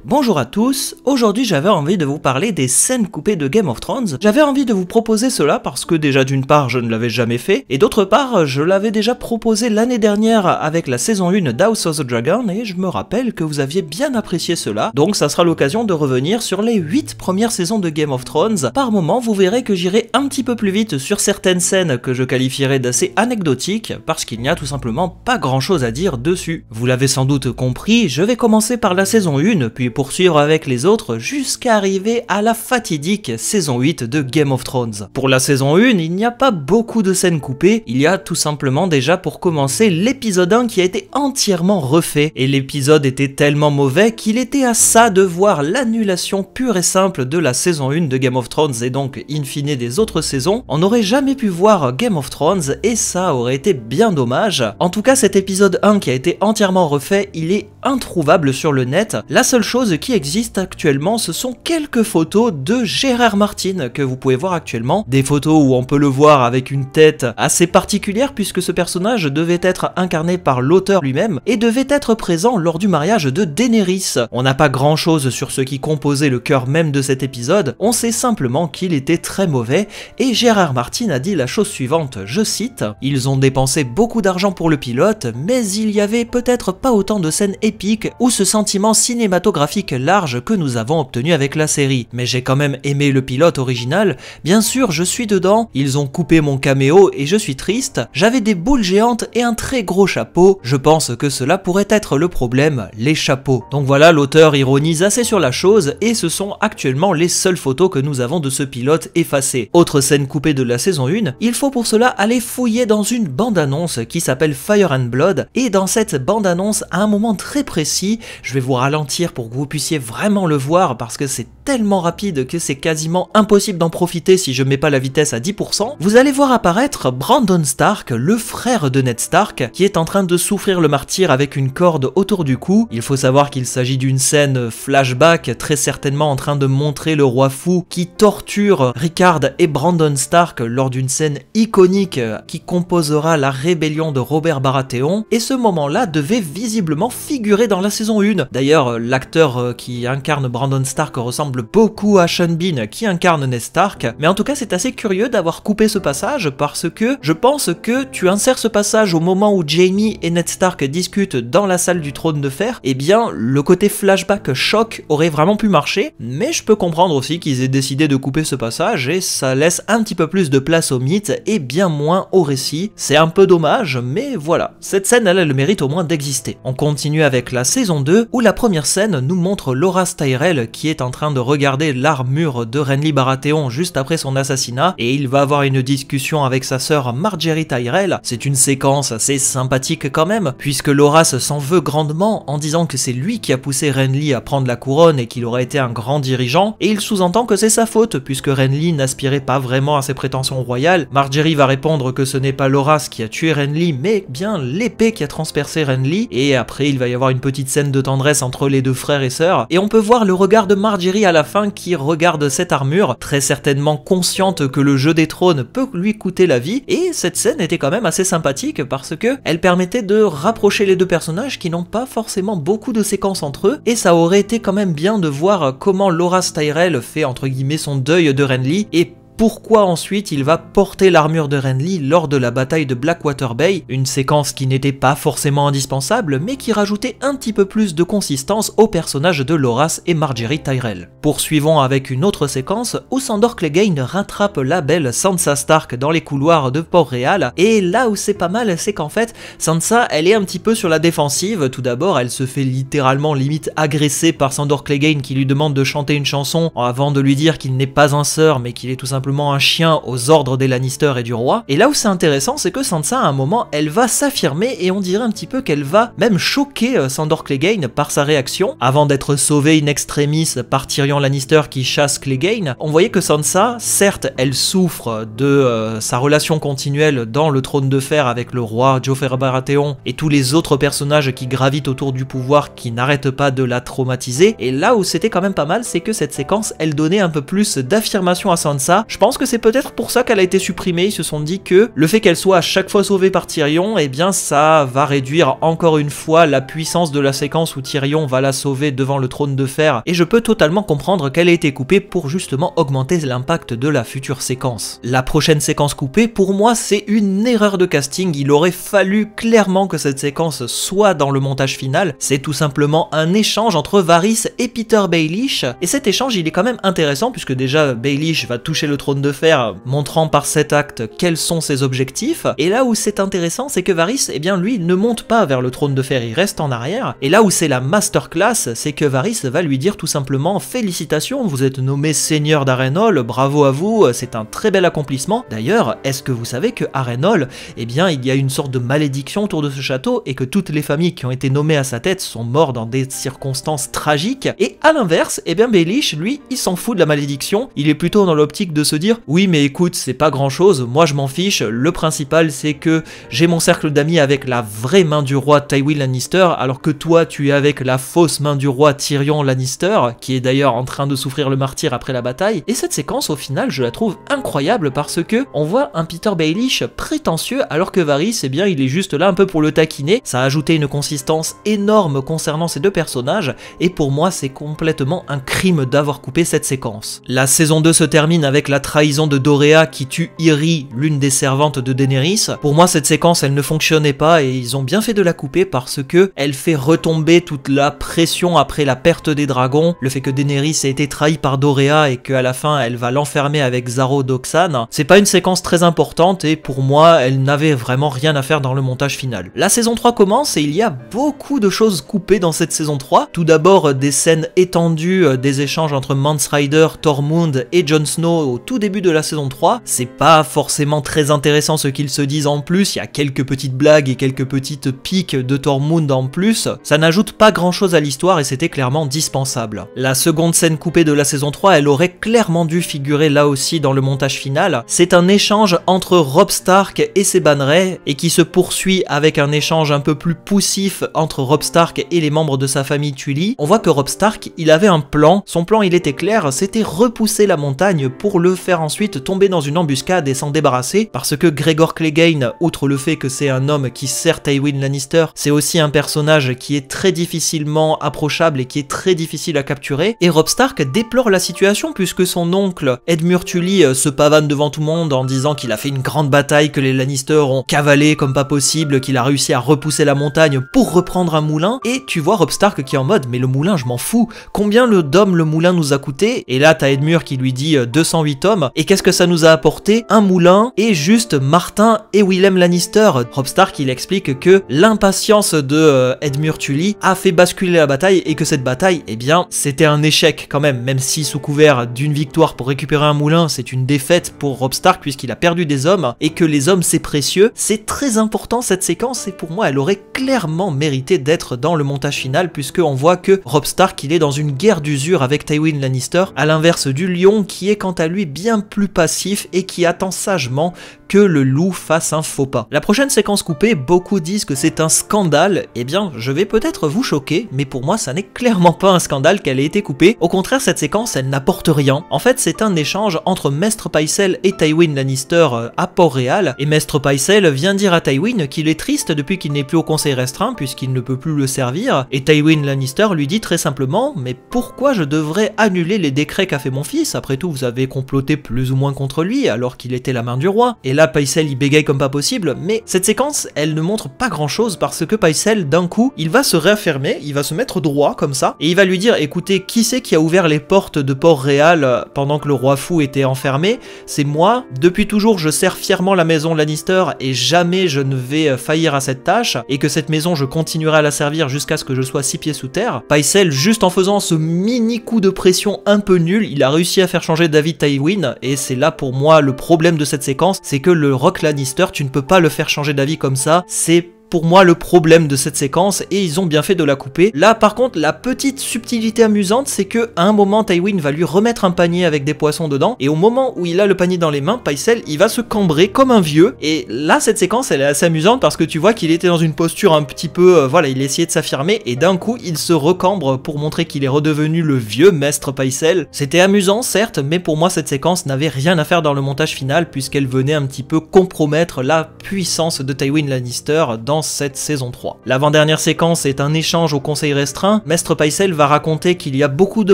Bonjour à tous, aujourd'hui j'avais envie de vous parler des scènes coupées de Game of Thrones. J'avais envie de vous proposer cela parce que déjà d'une part je ne l'avais jamais fait, et d'autre part je l'avais déjà proposé l'année dernière avec la saison 1 d'House of the Dragon, et je me rappelle que vous aviez bien apprécié cela, donc ça sera l'occasion de revenir sur les 8 premières saisons de Game of Thrones. Par moment vous verrez que j'irai un petit peu plus vite sur certaines scènes que je qualifierais d'assez anecdotiques, parce qu'il n'y a tout simplement pas grand chose à dire dessus. Vous l'avez sans doute compris, je vais commencer par la saison 1, puis poursuivre avec les autres jusqu'à arriver à la fatidique saison 8 de Game of Thrones. Pour la saison 1, il n'y a pas beaucoup de scènes coupées, il y a tout simplement déjà pour commencer l'épisode 1 qui a été entièrement refait, et l'épisode était tellement mauvais qu'il était à ça de voir l'annulation pure et simple de la saison 1 de Game of Thrones et donc in fine des autres saisons. On n'aurait jamais pu voir Game of Thrones et ça aurait été bien dommage. En tout cas cet épisode 1 qui a été entièrement refait, il est introuvable sur le net. La seule chose qui existe actuellement, ce sont quelques photos de Gérard Martin que vous pouvez voir actuellement. Des photos où on peut le voir avec une tête assez particulière puisque ce personnage devait être incarné par l'auteur lui-même et devait être présent lors du mariage de Daenerys. On n'a pas grand chose sur ce qui composait le cœur même de cet épisode, on sait simplement qu'il était très mauvais et Gérard Martin a dit la chose suivante, je cite: « Ils ont dépensé beaucoup d'argent pour le pilote, mais il y avait peut-être pas autant de scènes épiques ou ce sentiment cinématographique large que nous avons obtenu avec la série. Mais j'ai quand même aimé le pilote original, bien sûr je suis dedans, ils ont coupé mon caméo et je suis triste, j'avais des boules géantes et un très gros chapeau, je pense que cela pourrait être le problème, les chapeaux. » Donc voilà, l'auteur ironise assez sur la chose et ce sont actuellement les seules photos que nous avons de ce pilote effacé. Autre scène coupée de la saison 1, il faut pour cela aller fouiller dans une bande-annonce qui s'appelle Fire and Blood, et dans cette bande-annonce, à un moment très précis, je vais vous ralentir pour que vous puissiez vraiment le voir parce que c'est tellement rapide que c'est quasiment impossible d'en profiter si je mets pas la vitesse à 10%, vous allez voir apparaître Brandon Stark, le frère de Ned Stark, qui est en train de souffrir le martyre avec une corde autour du cou. Il faut savoir qu'il s'agit d'une scène flashback, très certainement en train de montrer le roi fou qui torture Rickard et Brandon Stark lors d'une scène iconique qui composera la rébellion de Robert Baratheon, et ce moment-là devait visiblement figurer dans la saison 1. D'ailleurs, l'acteur qui incarne Brandon Stark ressemble beaucoup à Sean Bean qui incarne Ned Stark, mais en tout cas c'est assez curieux d'avoir coupé ce passage parce que je pense que tu insères ce passage au moment où Jaime et Ned Stark discutent dans la salle du trône de fer, et bien le côté flashback choc aurait vraiment pu marcher, mais je peux comprendre aussi qu'ils aient décidé de couper ce passage et ça laisse un petit peu plus de place au mythe et bien moins au récit. C'est un peu dommage, mais voilà, cette scène elle a le mérite au moins d'exister. On continue avec la saison 2 où la première scène nous montre Loras Tyrell qui est en train de regarder l'armure de Renly Baratheon juste après son assassinat et il va avoir une discussion avec sa sœur Margaery Tyrell. C'est une séquence assez sympathique quand même puisque Loras s'en veut grandement en disant que c'est lui qui a poussé Renly à prendre la couronne et qu'il aurait été un grand dirigeant, et il sous-entend que c'est sa faute puisque Renly n'aspirait pas vraiment à ses prétentions royales. Margaery va répondre que ce n'est pas Loras qui a tué Renly mais bien l'épée qui a transpercé Renly, et après il va y avoir une petite scène de tendresse entre les deux frères et sœurs et on peut voir le regard de Margaery à la fin qui regarde cette armure, très certainement consciente que le jeu des trônes peut lui coûter la vie, et cette scène était quand même assez sympathique parce que elle permettait de rapprocher les deux personnages qui n'ont pas forcément beaucoup de séquences entre eux, et ça aurait été quand même bien de voir comment Loras Tyrell fait entre guillemets son deuil de Renly et pourquoi ensuite il va porter l'armure de Renly lors de la bataille de Blackwater Bay, une séquence qui n'était pas forcément indispensable mais qui rajoutait un petit peu plus de consistance au personnage de Loras et Margaery Tyrell. Poursuivons avec une autre séquence où Sandor Clegane rattrape la belle Sansa Stark dans les couloirs de Port-Réal, et là où c'est pas mal c'est qu'en fait Sansa elle est un petit peu sur la défensive. Tout d'abord elle se fait littéralement limite agresser par Sandor Clegane qui lui demande de chanter une chanson avant de lui dire qu'il n'est pas un sœur mais qu'il est tout simplement un chien aux ordres des Lannister et du roi. Et là où c'est intéressant, c'est que Sansa à un moment elle va s'affirmer et on dirait un petit peu qu'elle va même choquer Sandor Clegane par sa réaction. Avant d'être sauvée in extremis par Tyrion Lannister qui chasse Clegane, on voyait que Sansa, certes elle souffre de sa relation continuelle dans le trône de fer avec le roi Joffrey Baratheon et tous les autres personnages qui gravitent autour du pouvoir qui n'arrêtent pas de la traumatiser, et là où c'était quand même pas mal c'est que cette séquence elle donnait un peu plus d'affirmation à Sansa. Je Je pense que c'est peut-être pour ça qu'elle a été supprimée. Ils se sont dit que le fait qu'elle soit à chaque fois sauvée par Tyrion, eh bien ça va réduire encore une fois la puissance de la séquence où Tyrion va la sauver devant le trône de fer, et je peux totalement comprendre qu'elle ait été coupée pour justement augmenter l'impact de la future séquence. La prochaine séquence coupée, pour moi, c'est une erreur de casting. Il aurait fallu clairement que cette séquence soit dans le montage final. C'est tout simplement un échange entre Varys et Peter Baelish, et cet échange il est quand même intéressant puisque déjà Baelish va toucher le trône de fer, montrant par cet acte quels sont ses objectifs, et là où c'est intéressant c'est que Varys, eh bien lui, il ne monte pas vers le trône de fer, il reste en arrière, et là où c'est la masterclass, c'est que Varys va lui dire tout simplement félicitations, vous êtes nommé seigneur d'Harrenhal, bravo à vous, c'est un très bel accomplissement. D'ailleurs, est-ce que vous savez que Harrenhal, eh bien il y a une sorte de malédiction autour de ce château et que toutes les familles qui ont été nommées à sa tête sont mortes dans des circonstances tragiques, et à l'inverse, eh bien Baelish, lui, il s'en fout de la malédiction, il est plutôt dans l'optique de se dire oui mais écoute, c'est pas grand chose, moi je m'en fiche, le principal c'est que j'ai mon cercle d'amis avec la vraie main du roi Tywin Lannister, alors que toi tu es avec la fausse main du roi Tyrion Lannister, qui est d'ailleurs en train de souffrir le martyre après la bataille. Et cette séquence au final je la trouve incroyable parce que on voit un Peter Baelish prétentieux alors que Varys, eh bien il est juste là un peu pour le taquiner. Ça a ajouté une consistance énorme concernant ces deux personnages, et pour moi c'est complètement un crime d'avoir coupé cette séquence. La saison 2 se termine avec la trahison de Dorea qui tue Irri, l'une des servantes de Daenerys. Pour moi cette séquence elle ne fonctionnait pas et ils ont bien fait de la couper parce que elle fait retomber toute la pression après la perte des dragons, le fait que Daenerys a été trahie par Dorea et qu'à la fin elle va l'enfermer avec Xaro d'Oxane. C'est pas une séquence très importante et pour moi elle n'avait vraiment rien à faire dans le montage final. La saison 3 commence et il y a beaucoup de choses coupées dans cette saison 3. Tout d'abord des scènes étendues, des échanges entre Mance Rayder, Tormund et Jon Snow au tout début de la saison 3. C'est pas forcément très intéressant ce qu'ils se disent en plus, il y a quelques petites blagues et quelques petites piques de Tormund en plus. Ça n'ajoute pas grand chose à l'histoire et c'était clairement dispensable. La seconde scène coupée de la saison 3, elle aurait clairement dû figurer là aussi dans le montage final. C'est un échange entre Robb Stark et ses bannerets et qui se poursuit avec un échange un peu plus poussif entre Robb Stark et les membres de sa famille Tully. On voit que Robb Stark, il avait un plan. Son plan, il était clair, c'était repousser la montagne pour le faire ensuite tomber dans une embuscade et s'en débarrasser, parce que Gregor Clegane, outre le fait que c'est un homme qui sert Tywin Lannister, c'est aussi un personnage qui est très difficilement approchable et qui est très difficile à capturer, et Robb Stark déplore la situation puisque son oncle Edmure Tully se pavane devant tout le monde en disant qu'il a fait une grande bataille, que les Lannister ont cavalé comme pas possible, qu'il a réussi à repousser la montagne pour reprendre un moulin, et tu vois Robb Stark qui est en mode mais le moulin je m'en fous, combien d'hommes le moulin nous a coûté? Et là t'as Edmure qui lui dit 208 hommes, et qu'est-ce que ça nous a apporté? Un moulin et juste Martin et Willem Lannister. Robb Stark il explique que l'impatience de Edmure Tully a fait basculer la bataille et que cette bataille, eh bien c'était un échec quand même si sous couvert d'une victoire pour récupérer un moulin c'est une défaite pour Robb Stark puisqu'il a perdu des hommes, et que les hommes c'est précieux. C'est très important cette séquence et pour moi elle aurait clairement mérité d'être dans le montage final puisque on voit que Robb Stark il est dans une guerre d'usure avec Tywin Lannister, à l'inverse du lion qui est quant à lui bien plus passif et qui attend sagement que le loup fasse un faux pas. La prochaine séquence coupée, beaucoup disent que c'est un scandale. Eh bien, je vais peut-être vous choquer, mais pour moi, ça n'est clairement pas un scandale qu'elle ait été coupée. Au contraire, cette séquence, elle n'apporte rien. En fait, c'est un échange entre Maestre Pycelle et Tywin Lannister à Port-Réal, et Maestre Pycelle vient dire à Tywin qu'il est triste depuis qu'il n'est plus au conseil restreint, puisqu'il ne peut plus le servir, et Tywin Lannister lui dit très simplement « Mais pourquoi je devrais annuler les décrets qu'a fait mon fils? Après tout, vous avez comploté plus ou moins contre lui, alors qu'il était la main du roi. » Et là, Pycelle, il bégaye comme pas possible, mais cette séquence, elle ne montre pas grand chose parce que Pycelle, d'un coup, il va se réaffirmer, il va se mettre droit comme ça, et il va lui dire, écoutez, qui c'est qui a ouvert les portes de Port-Réal pendant que le roi fou était enfermé? C'est moi. Depuis toujours, je sers fièrement la maison Lannister et jamais je ne vais faillir à cette tâche, et que cette maison, je continuerai à la servir jusqu'à ce que je sois 6 pieds sous terre. Pycelle, juste en faisant ce mini coup de pression un peu nul, il a réussi à faire changer d'avis Tywin, et c'est là pour moi le problème de cette séquence, c'est que le Rock Lannister, tu ne peux pas le faire changer d'avis comme ça, c'est pour moi le problème de cette séquence et ils ont bien fait de la couper. Là par contre la petite subtilité amusante c'est que à un moment Tywin va lui remettre un panier avec des poissons dedans et au moment où il a le panier dans les mains, Pycelle il va se cambrer comme un vieux et là cette séquence elle est assez amusante parce que tu vois qu'il était dans une posture un petit peu, voilà, il essayait de s'affirmer et d'un coup il se recambre pour montrer qu'il est redevenu le vieux maître Pycelle. C'était amusant certes, mais pour moi cette séquence n'avait rien à faire dans le montage final puisqu'elle venait un petit peu compromettre la puissance de Tywin Lannister dans cette saison 3. L'avant-dernière séquence est un échange au conseil restreint. Maître Pycelle va raconter qu'il y a beaucoup de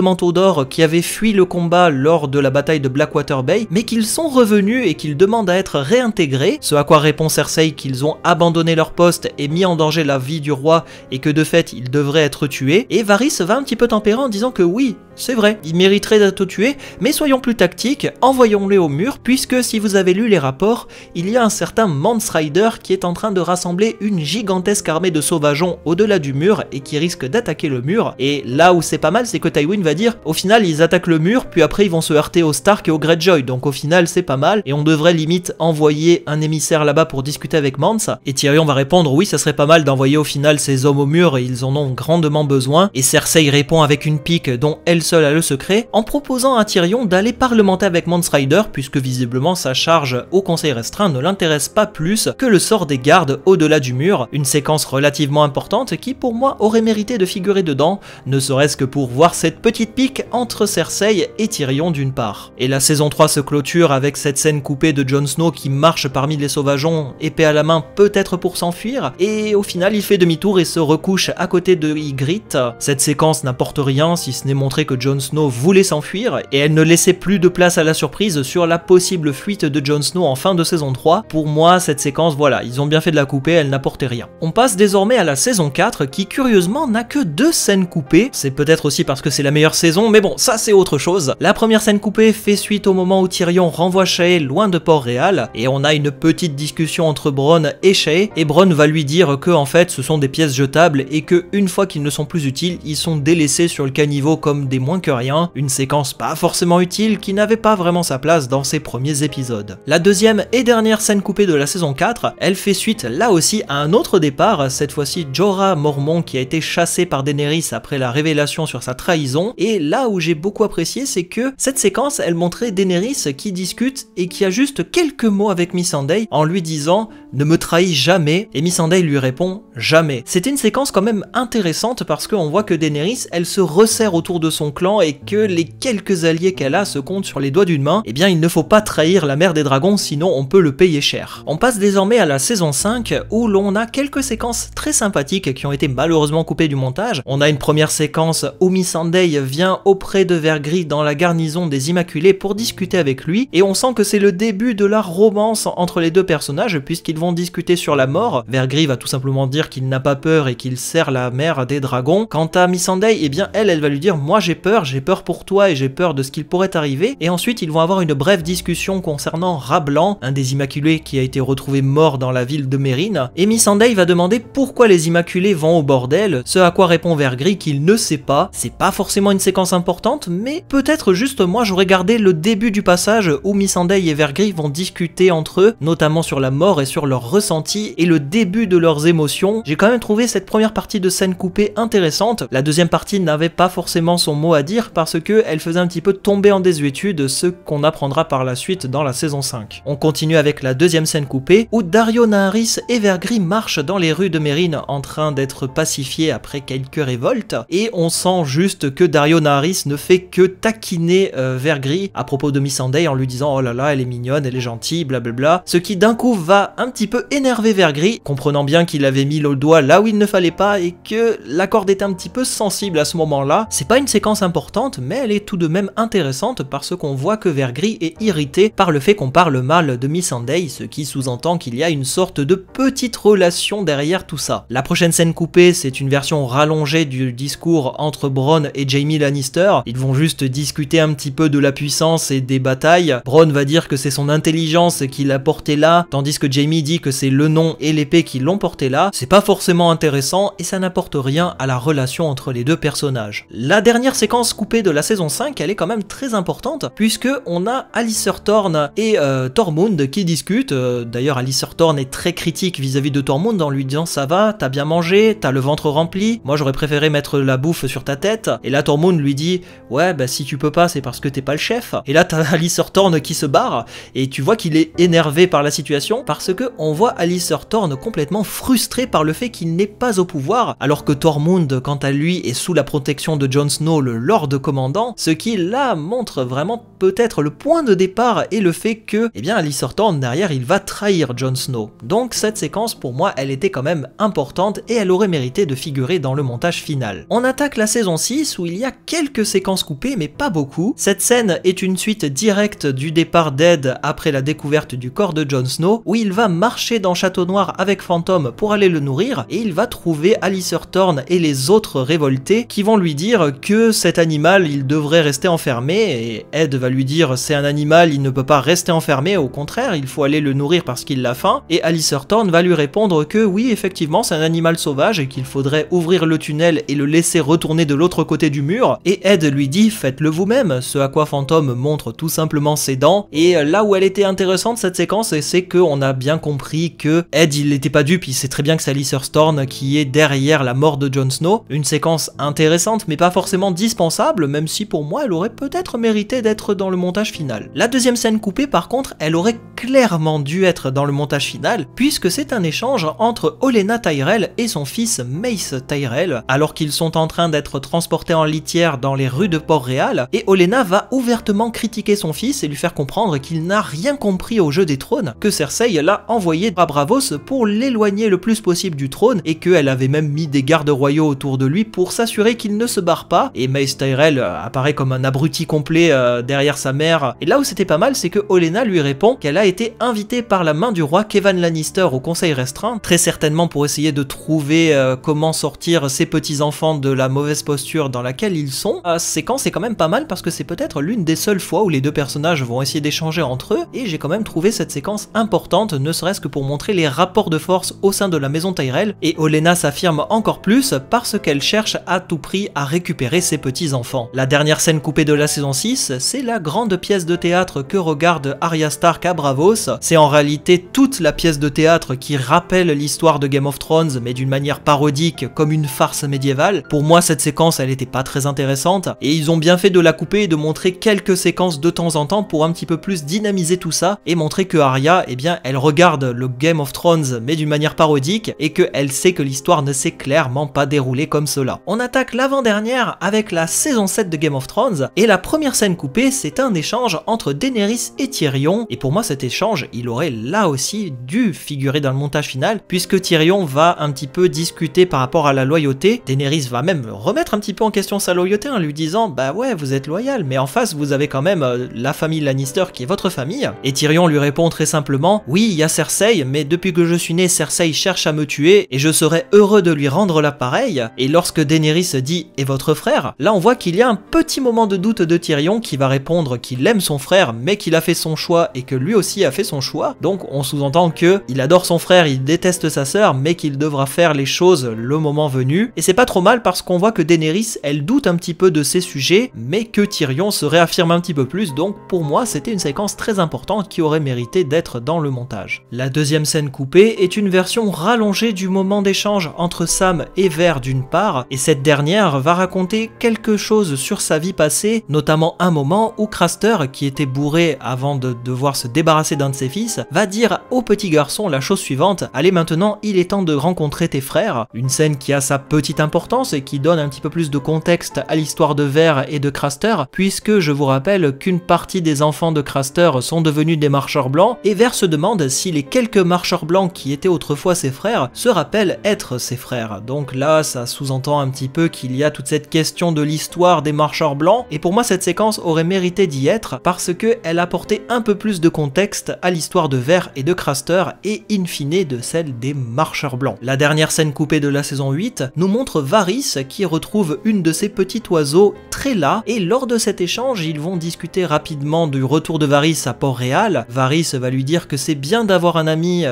manteaux d'or qui avaient fui le combat lors de la bataille de Blackwater Bay, mais qu'ils sont revenus et qu'ils demandent à être réintégrés, ce à quoi répond Cersei qu'ils ont abandonné leur poste et mis en danger la vie du roi et que de fait ils devraient être tués, et Varys va un petit peu tempérer en disant que oui, c'est vrai, il mériterait d'être tué, mais soyons plus tactiques, envoyons-les au mur, puisque si vous avez lu les rapports, il y a un certain Mance Rider qui est en train de rassembler une gigantesque armée de sauvageons au-delà du mur et qui risque d'attaquer le mur. Et là où c'est pas mal, c'est que Tywin va dire, au final ils attaquent le mur, puis après ils vont se heurter aux Stark et aux Greyjoy, donc au final c'est pas mal, et on devrait limite envoyer un émissaire là-bas pour discuter avec Mance. Et Tyrion va répondre, oui ça serait pas mal d'envoyer au final ces hommes au mur, et ils en ont grandement besoin, et Cersei répond avec une pique dont elle seule a le secret, en proposant à Tyrion d'aller parlementer avec Mance Rider, puisque visiblement sa charge au conseil restreint ne l'intéresse pas plus que le sort des gardes au-delà du mur, une séquence relativement importante qui pour moi aurait mérité de figurer dedans, ne serait-ce que pour voir cette petite pique entre Cersei et Tyrion d'une part. Et la saison 3 se clôture avec cette scène coupée de Jon Snow qui marche parmi les sauvageons, épée à la main peut-être pour s'enfuir, et au final il fait demi-tour et se recouche à côté de Ygritte. Cette séquence n'apporte rien si ce n'est montrer que Jon Snow voulait s'enfuir, et elle ne laissait plus de place à la surprise sur la possible fuite de Jon Snow en fin de saison 3. Pour moi, cette séquence, voilà, ils ont bien fait de la couper, elle n'apportait rien. On passe désormais à la saison 4 qui curieusement n'a que 2 scènes coupées, c'est peut-être aussi parce que c'est la meilleure saison, mais bon, ça c'est autre chose. La première scène coupée fait suite au moment où Tyrion renvoie Shae loin de Port-Réal, et on a une petite discussion entre Bronn et Shae, et Bronn va lui dire que en fait ce sont des pièces jetables et que une fois qu'ils ne sont plus utiles, ils sont délaissés sur le caniveau comme des moins que rien, une séquence pas forcément utile qui n'avait pas vraiment sa place dans ses premiers épisodes. La deuxième et dernière scène coupée de la saison 4, elle fait suite là aussi à un autre départ, cette fois-ci Jorah Mormont qui a été chassé par Daenerys après la révélation sur sa trahison, et là où j'ai beaucoup apprécié c'est que cette séquence elle montrait Daenerys qui discute et qui a juste quelques mots avec Missandei en lui disant « ne me trahis jamais » et Missandei lui répond « jamais ». C'était une séquence quand même intéressante parce qu'on voit que Daenerys elle se resserre autour de son clan et que les quelques alliés qu'elle a se comptent sur les doigts d'une main, eh bien il ne faut pas trahir la mère des dragons sinon on peut le payer cher. On passe désormais à la saison 5 où l'on a quelques séquences très sympathiques qui ont été malheureusement coupées du montage. On a une première séquence où Missandei vient auprès de Vergris dans la garnison des Immaculés pour discuter avec lui et on sent que c'est le début de la romance entre les deux personnages puisqu'ils vont discuter sur la mort. Vergris va tout simplement dire qu'il n'a pas peur et qu'il sert la mère des dragons. Quant à Missandei, eh bien elle va lui dire moi j'ai peur pour toi et j'ai peur de ce qu'il pourrait arriver, et ensuite ils vont avoir une brève discussion concernant Rablan, un des Immaculés qui a été retrouvé mort dans la ville de Mérine, et Missandei va demander pourquoi les Immaculés vont au bordel, ce à quoi répond Vergris qu'il ne sait pas. C'est pas forcément une séquence importante, mais peut-être juste moi j'aurais gardé le début du passage où Missandei et Vergris vont discuter entre eux, notamment sur la mort et sur leurs ressentis et le début de leurs émotions. J'ai quand même trouvé cette première partie de scène coupée intéressante, la deuxième partie n'avait pas forcément son mot à dire parce que elle faisait un petit peu tomber en désuétude ce qu'on apprendra par la suite dans la saison 5. On continue avec la deuxième scène coupée où Daario Naharis et Vergris marchent dans les rues de Mérine en train d'être pacifiés après quelques révoltes, et on sent juste que Daario Naharis ne fait que taquiner Vergris à propos de Missandei en lui disant oh là là elle est mignonne, elle est gentille, blablabla, ce qui d'un coup va un petit peu énerver Vergris, comprenant bien qu'il avait mis le doigt là où il ne fallait pas et que la corde était un petit peu sensible à ce moment-là. C'est pas une séquence importante mais elle est tout de même intéressante parce qu'on voit que Vergris est irrité par le fait qu'on parle mal de Missandei, ce qui sous-entend qu'il y a une sorte de petite relation derrière tout ça. La prochaine scène coupée, c'est une version rallongée du discours entre Bronn et Jaime Lannister. Ils vont juste discuter un petit peu de la puissance et des batailles. Bronn va dire que c'est son intelligence qui l'a porté là, tandis que Jaime dit que c'est le nom et l'épée qui l'ont porté là. C'est pas forcément intéressant et ça n'apporte rien à la relation entre les deux personnages. La dernière séquence coupée de la saison 5, elle est quand même très importante, puisque on a Alistair Thorne et Tormund qui discutent. D'ailleurs, Alistair Thorne est très critique vis-à-vis de Tormund en lui disant ça va, t'as bien mangé, t'as le ventre rempli, moi j'aurais préféré mettre la bouffe sur ta tête. Et là Tormund lui dit ouais bah si tu peux pas c'est parce que t'es pas le chef. Et là t'as Alistair Thorne qui se barre et tu vois qu'il est énervé par la situation parce que on voit Alistair Thorne complètement frustré par le fait qu'il n'est pas au pouvoir, alors que Tormund quant à lui est sous la protection de Jon Snow, le Lord Commandant, ce qui là montre vraiment peut-être le point de départ et le fait que eh bien Alistair Thorne derrière il va trahir Jon Snow. Donc cette séquence pour moi elle était quand même importante et elle aurait mérité de figurer dans le montage final. On attaque la saison 6 où il y a quelques séquences coupées mais pas beaucoup. Cette scène est une suite directe du départ d'Ed après la découverte du corps de Jon Snow, où il va marcher dans Château Noir avec Fantôme pour aller le nourrir et il va trouver Alistair Thorne et les autres révoltés qui vont lui dire que cet animal il devrait rester enfermé et Ed va lui dire c'est un animal, il ne peut pas rester enfermé, au contraire il faut aller le nourrir parce qu'il a faim, et Alistair Thorne va lui répondre que oui effectivement c'est un animal sauvage et qu'il faudrait ouvrir le tunnel et le laisser retourner de l'autre côté du mur, et Ed lui dit faites-le vous-même, ce à quoi Fantôme montre tout simplement ses dents. Et là où elle était intéressante cette séquence, c'est qu'on a bien compris que Ed il n'était pas dupe, il sait très bien que c'est Alistair Thorne qui est derrière la mort de Jon Snow. Une séquence intéressante mais pas forcément dispensable, même si pour moi elle aurait peut-être mérité d'être dans le montage final. La deuxième scène coupée par contre, elle aurait clairement dû être dans le montage final, puisque c'est un échange entre Olenna Tyrell et son fils Mace Tyrell, alors qu'ils sont en train d'être transportés en litière dans les rues de Port-Réal, et Olenna va ouvertement critiquer son fils et lui faire comprendre qu'il n'a rien compris au jeu des trônes, que Cersei l'a envoyé à Braavos pour l'éloigner le plus possible du trône, et qu'elle avait même mis des gardes royaux autour de lui pour s'assurer qu'il ne se barre pas, et Mace Tyrell apparaît comme un abruti complet derrière sa mère. Et là où c'était pas mal, c'est que Olenna lui répond qu'elle a été invitée par la main du roi Kevan Lannister au conseil restreint, très certainement pour essayer de trouver comment sortir ses petits-enfants de la mauvaise posture dans laquelle ils sont. Cette séquence est quand même pas mal parce que c'est peut-être l'une des seules fois où les deux personnages vont essayer d'échanger entre eux, et j'ai quand même trouvé cette séquence importante, ne serait-ce que pour montrer les rapports de force au sein de la maison Tyrell, et Olenna s'affirme encore plus parce qu'elle cherche à tout prix à récupérer ses petits-enfants. La dernière scène coupée de la saison 6, c'est la grande pièce de théâtre que regarde Arya Stark à Braavos. C'est en réalité toute la pièce de théâtre qui rappelle l'histoire de Game of Thrones, mais d'une manière parodique, comme une farce médiévale. Pour moi, cette séquence, elle était pas très intéressante, et ils ont bien fait de la couper et de montrer quelques séquences de temps en temps pour un petit peu plus dynamiser tout ça, et montrer que Arya, eh bien, elle regarde le Game of Thrones, mais d'une manière parodique, et qu'elle sait que l'histoire ne s'est clairement pas déroulée comme cela. On attaque l'avant-dernière avec la saison 7 de Game of Thrones, et la première scène coupée, c'est un échange entre Daenerys et Tyrion, et pour moi cet échange, il aurait là aussi dû figurer dans le montage final, puisque Tyrion va un petit peu discuter par rapport à la loyauté. Daenerys va même remettre un petit peu en question sa loyauté en lui disant bah ouais vous êtes loyal, mais en face vous avez quand même la famille Lannister qui est votre famille. Et Tyrion lui répond très simplement oui il y a Cersei, mais depuis que je suis né Cersei cherche à me tuer et je serais heureux de lui rendre l'appareil. Et lorsque Daenerys dit et votre frère, là on voit qu'il y a un petit moment de doute de Tyrion qui va répondre qu'il aime son frère mais qu'il a fait son choix et que lui aussi a fait son choix. Donc on sous-entend que il adore son frère, il déteste sa sœur, mais qu'il devra faire les choses le moment venu. Et c'est pas trop mal parce qu'on voit que Daenerys elle doute un petit peu de ces sujets, mais que Tyrion se réaffirme un petit peu plus. Donc pour moi c'était une séquence très importante qui aurait mérité d'être dans le montage. La deuxième scène coupée est une version rallongée du moment d'échange entre Sam et Ver d'une part, et cette dernière va raconter quelque chose sur sa vie passée, notamment un moment où Craster, qui était bourré avant de devoir se débarrasser d'un de ses fils, va dire au petit garçon la chose suivante: allez maintenant il est temps de rencontrer tes frères. Une scène qui a sa petite importance et qui donne un petit peu plus de contexte à l'histoire de Ver et de Craster, puisque je vous rappelle qu'une partie des enfants de Craster sont devenus des marcheurs blancs, et Ver se demande si les quelques marcheurs blancs qui étaient autrefois ses frères se rappellent être ses frères. Donc là ça sous-entend un petit peu qu'il y a toute cette question de l'histoire des marcheurs blancs, et pour moi cette séquence aurait mérité d'y être parce qu'elle apportait un peu plus de contexte à l'histoire de Ver et de Craster, et in fine de celle des marcheurs blancs. La dernière scène coupée de la saison 8 nous montre Varys qui retrouve une de ses petits oiseaux très las, et lors de cet échange ils vont discuter rapidement du retour de Varys à Port-Réal. Varys va lui dire que c'est bien d'avoir un ami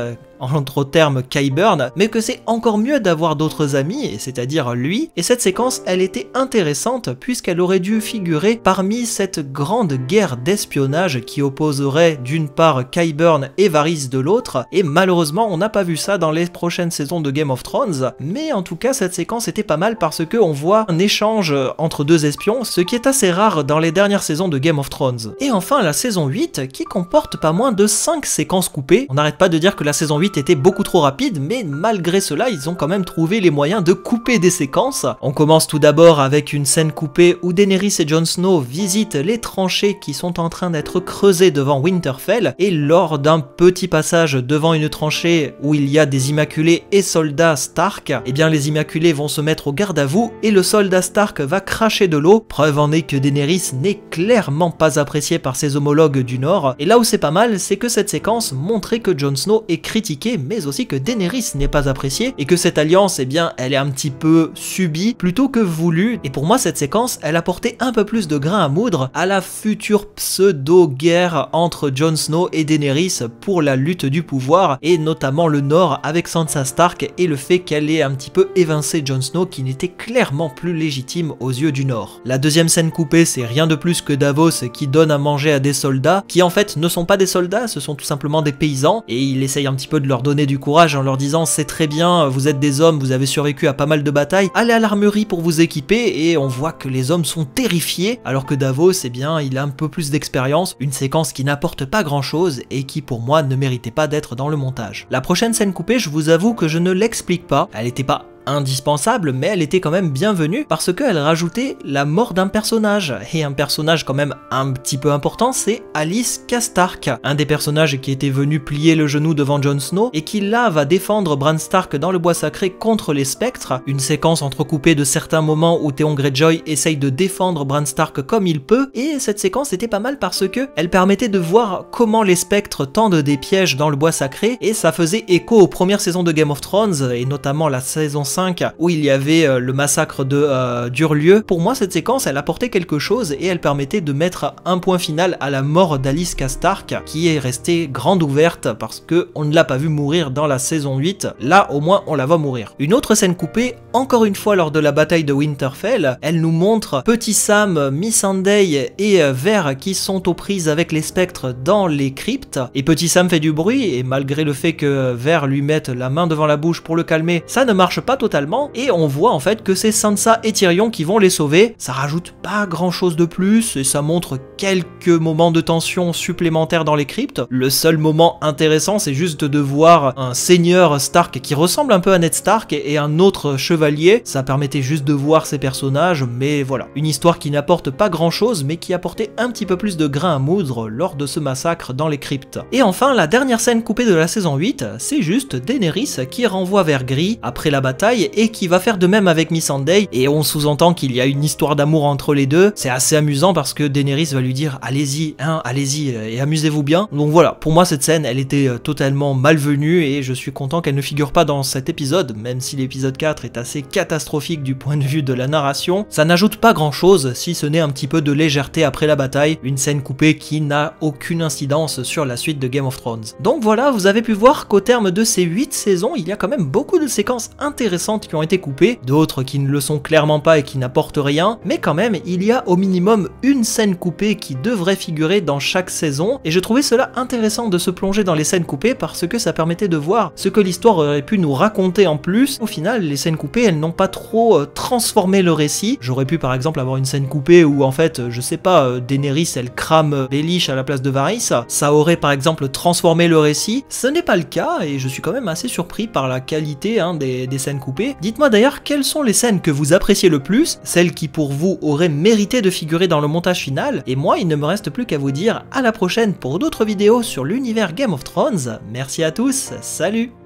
en d'autres termes Qyburn, mais que c'est encore mieux d'avoir d'autres amis, c'est-à-dire lui, et cette séquence elle était intéressante puisqu'elle aurait dû figurer parmi cette grande guerre d'espionnage qui opposerait d'une part Qyburn et Varys de l'autre, et malheureusement on n'a pas vu ça dans les prochaines saisons de Game of Thrones, mais en tout cas cette séquence était pas mal parce que on voit un échange entre deux espions, ce qui est assez rare dans les dernières saisons de Game of Thrones. Et enfin la saison 8 qui comporte pas moins de 5 séquences coupées. On n'arrête pas de dire que la saison 8 était beaucoup trop rapide, mais malgré cela ils ont quand même trouvé les moyens de couper des séquences. On commence tout d'abord avec une scène coupée où Daenerys et Jon Snow visitent les tranchées qui sont en train d'être creusées devant Winterfell, et lors d'un petit passage devant une tranchée où il y a des Immaculés et soldats Stark, eh bien les Immaculés vont se mettre au garde à vous et le soldat Stark va cracher de l'eau, preuve en est que Daenerys n'est clairement pas appréciée par ses homologues du Nord, et là où c'est pas mal, c'est que cette séquence montrait que Jon Snow est critiqué, mais aussi que Daenerys n'est pas appréciée, et que cette alliance, eh bien, elle est un petit peu subie plutôt que voulue, et pour moi cette séquence, elle apportait un peu plus de grain à moudre à la future pseudo-guerre entre Jon Snow et Daenerys pour la lutte du pouvoir, et notamment le Nord avec Sansa Stark et le fait qu'elle ait un petit peu évincé Jon Snow qui n'était clairement plus légitime aux yeux du Nord. La deuxième scène coupée, c'est rien de plus que Davos qui donne à manger à des soldats qui en fait ne sont pas des soldats, ce sont tout simplement des paysans, et il essaye un petit peu de leur donner du courage en leur disant c'est très bien, vous êtes des hommes, vous avez survécu à pas mal de batailles, allez à l'armurerie pour vous équiper, et on voit que les hommes sont terrifiés alors que Davos, eh bien, il a un peu plus d'expérience, une séquence qui n'apporte pas grand chose et qui pour moi ne méritait pas d'être dans le montage. La prochaine scène coupée, je vous avoue que je ne l'explique pas, elle n'était pas indispensable, mais elle était quand même bienvenue parce qu'elle rajoutait la mort d'un personnage, et un personnage quand même un petit peu important, c'est Alice Castark, un des personnages qui était venu plier le genou devant Jon Snow et qui là va défendre Bran Stark dans le bois sacré contre les spectres, une séquence entrecoupée de certains moments où Theon Greyjoy essaye de défendre Bran Stark comme il peut, et cette séquence était pas mal parce que elle permettait de voir comment les spectres tendent des pièges dans le bois sacré, et ça faisait écho aux premières saisons de Game of Thrones, et notamment la saison 5 où il y avait le massacre de d'Urlieu. Pour moi cette séquence elle apportait quelque chose et elle permettait de mettre un point final à la mort d'Alice Castark qui est restée grande ouverte parce que on ne l'a pas vu mourir dans la saison 8, là au moins on la voit mourir. Une autre scène coupée, encore une fois lors de la bataille de Winterfell, elle nous montre Petit Sam, Missandei et Ver qui sont aux prises avec les spectres dans les cryptes, et Petit Sam fait du bruit et malgré le fait que Ver lui mette la main devant la bouche pour le calmer, ça ne marche pas totalement, et on voit en fait que c'est Sansa et Tyrion qui vont les sauver. Ça rajoute pas grand chose de plus et ça montre quelques moments de tension supplémentaires dans les cryptes. Le seul moment intéressant c'est juste de voir un seigneur Stark qui ressemble un peu à Ned Stark et un autre chevalier, ça permettait juste de voir ces personnages, mais voilà, une histoire qui n'apporte pas grand chose mais qui apportait un petit peu plus de grain à moudre lors de ce massacre dans les cryptes. Et enfin la dernière scène coupée de la saison 8, c'est juste Daenerys qui renvoie vers Gris après la bataille et qui va faire de même avec Missandei, et on sous-entend qu'il y a une histoire d'amour entre les deux. C'est assez amusant parce que Daenerys va lui dire allez-y, hein, allez-y et amusez-vous bien. Donc voilà, pour moi cette scène elle était totalement malvenue et je suis content qu'elle ne figure pas dans cet épisode, même si l'épisode 4 est assez catastrophique du point de vue de la narration. Ça n'ajoute pas grand chose si ce n'est un petit peu de légèreté après la bataille, une scène coupée qui n'a aucune incidence sur la suite de Game of Thrones. Donc voilà, vous avez pu voir qu'au terme de ces 8 saisons, il y a quand même beaucoup de séquences intéressantes qui ont été coupées, d'autres qui ne le sont clairement pas et qui n'apportent rien, mais quand même il y a au minimum une scène coupée qui devrait figurer dans chaque saison, et je trouvais cela intéressant de se plonger dans les scènes coupées parce que ça permettait de voir ce que l'histoire aurait pu nous raconter en plus. Au final les scènes coupées elles n'ont pas trop transformé le récit. J'aurais pu par exemple avoir une scène coupée où en fait je sais pas, Daenerys elle crame Baelish à la place de Varys, ça aurait par exemple transformé le récit. Ce n'est pas le cas et je suis quand même assez surpris par la qualité des scènes coupées. Dites-moi d'ailleurs quelles sont les scènes que vous appréciez le plus, celles qui pour vous auraient mérité de figurer dans le montage final, et moi il ne me reste plus qu'à vous dire à la prochaine pour d'autres vidéos sur l'univers Game of Thrones. Merci à tous, salut!